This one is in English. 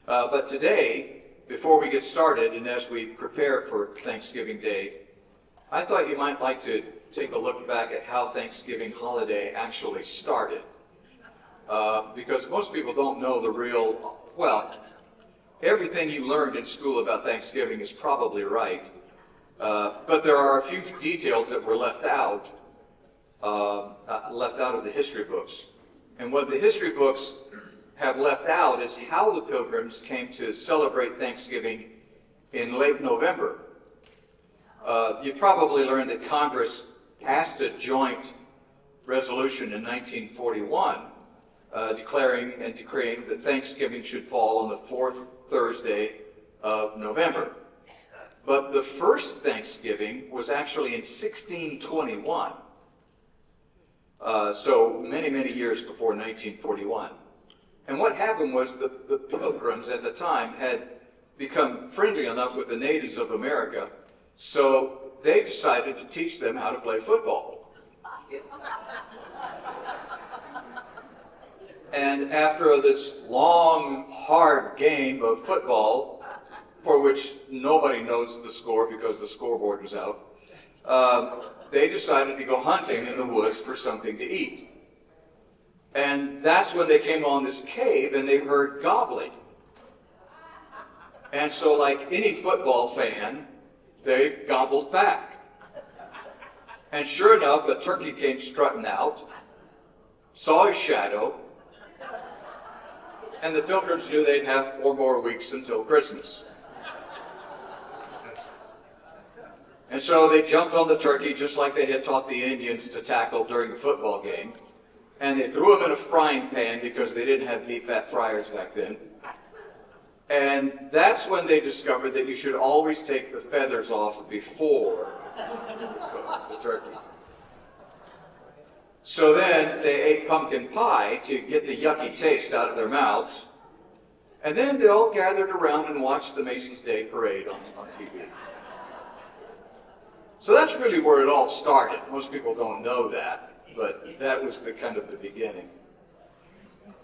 But today, before we get started and as we prepare for Thanksgiving Day, I thought you might like to take a look back at how Thanksgiving holiday actually started. Because most people don't know the real, well, everything you learned in school about Thanksgiving is probably right. But there are a few details that were left out of the history books. And what the history books have left out is how the Pilgrims came to celebrate Thanksgiving in late November. You've probably learned that Congress passed a joint resolution in 1941 declaring and decreeing that Thanksgiving should fall on the fourth Thursday of November. But the first Thanksgiving was actually in 1621, so many, many years before 1941. And what happened was the Pilgrims at the time had become friendly enough with the natives of America, so they decided to teach them how to play football. And after this long, hard game of football, for which nobody knows the score because the scoreboard was out, they decided to go hunting in the woods for something to eat. And that's when they came on this cave and they heard gobbling. And so like any football fan, they gobbled back. And sure enough, a turkey came strutting out, saw his shadow, and the Pilgrims knew they'd have 4 more weeks until Christmas. And so they jumped on the turkey just like they had taught the Indians to tackle during the football game. And they threw him in a frying pan because they didn't have deep fat fryers back then. And that's when they discovered that you should always take the feathers off before the turkey. So then they ate pumpkin pie to get the yucky taste out of their mouths. And then they all gathered around and watched the Macy's Day Parade on TV. So that's really where it all started. Most people don't know that, but that was the kind of the beginning.